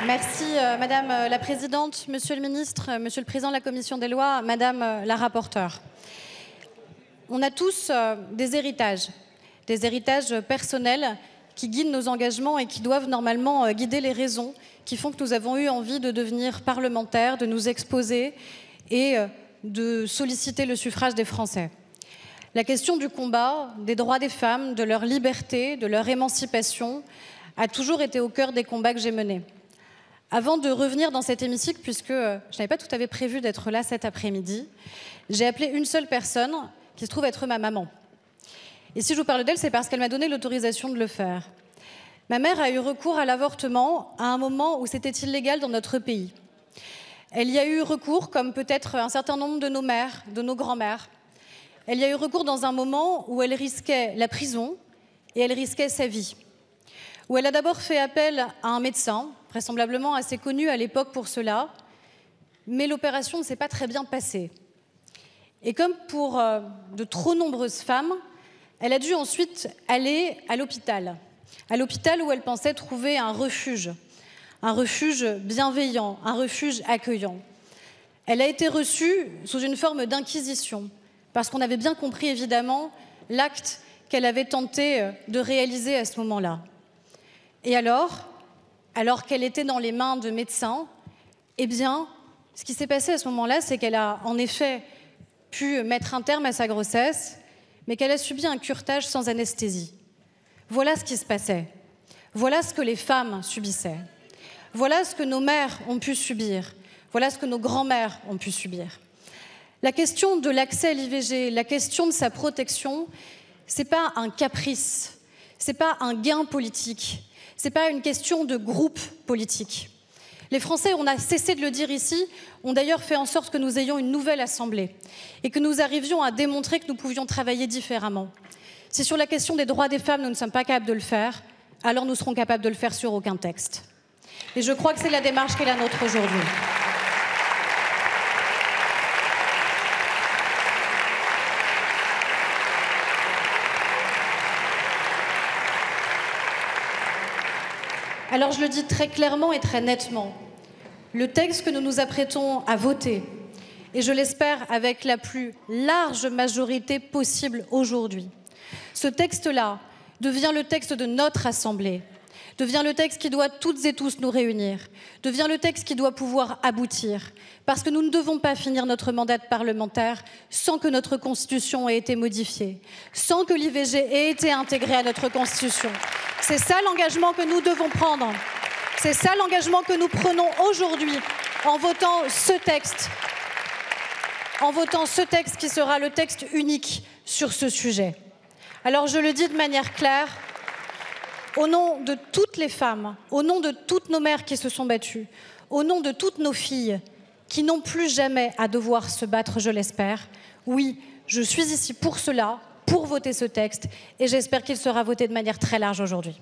Merci Madame la Présidente, Monsieur le Ministre, Monsieur le Président de la Commission des Lois, Madame la Rapporteure. On a tous des héritages personnels qui guident nos engagements et qui doivent normalement guider les raisons qui font que nous avons eu envie de devenir parlementaires, de nous exposer et de solliciter le suffrage des Français. La question du combat, des droits des femmes, de leur liberté, de leur émancipation, a toujours été au cœur des combats que j'ai menés. Avant de revenir dans cet hémicycle, puisque je n'avais pas tout à fait prévu d'être là cet après-midi, j'ai appelé une seule personne qui se trouve être ma maman. Et si je vous parle d'elle, c'est parce qu'elle m'a donné l'autorisation de le faire. Ma mère a eu recours à l'avortement à un moment où c'était illégal dans notre pays. Elle y a eu recours, comme peut-être un certain nombre de nos mères, de nos grands-mères. Elle y a eu recours dans un moment où elle risquait la prison et elle risquait sa vie. Où elle a d'abord fait appel à un médecin, vraisemblablement assez connu à l'époque pour cela, mais l'opération ne s'est pas très bien passée. Et comme pour de trop nombreuses femmes, elle a dû ensuite aller à l'hôpital où elle pensait trouver un refuge bienveillant, un refuge accueillant. Elle a été reçue sous une forme d'inquisition, parce qu'on avait bien compris évidemment l'acte qu'elle avait tenté de réaliser à ce moment-là. Et alors qu'elle était dans les mains de médecins, eh bien, ce qui s'est passé à ce moment-là, c'est qu'elle a en effet pu mettre un terme à sa grossesse, mais qu'elle a subi un curetage sans anesthésie. Voilà ce qui se passait. Voilà ce que les femmes subissaient. Voilà ce que nos mères ont pu subir. Voilà ce que nos grands-mères ont pu subir. La question de l'accès à l'IVG, la question de sa protection, ce n'est pas un caprice, ce n'est pas un gain politique, ce n'est pas une question de groupe politique. Les Français, on a cessé de le dire ici, ont d'ailleurs fait en sorte que nous ayons une nouvelle Assemblée et que nous arrivions à démontrer que nous pouvions travailler différemment. Si sur la question des droits des femmes, nous ne sommes pas capables de le faire, alors nous serons capables de le faire sur aucun texte. Et je crois que c'est la démarche qui est la nôtre aujourd'hui. Alors je le dis très clairement et très nettement, le texte que nous nous apprêtons à voter, et je l'espère avec la plus large majorité possible aujourd'hui, ce texte-là devient le texte de notre Assemblée, devient le texte qui doit toutes et tous nous réunir, devient le texte qui doit pouvoir aboutir, parce que nous ne devons pas finir notre mandat de parlementaire sans que notre Constitution ait été modifiée, sans que l'IVG ait été intégrée à notre Constitution. C'est ça l'engagement que nous devons prendre. C'est ça l'engagement que nous prenons aujourd'hui en votant ce texte qui sera le texte unique sur ce sujet. Alors je le dis de manière claire, au nom de toutes les femmes, au nom de toutes nos mères qui se sont battues, au nom de toutes nos filles qui n'ont plus jamais à devoir se battre, je l'espère, oui, je suis ici pour cela, pour voter ce texte, et j'espère qu'il sera voté de manière très large aujourd'hui.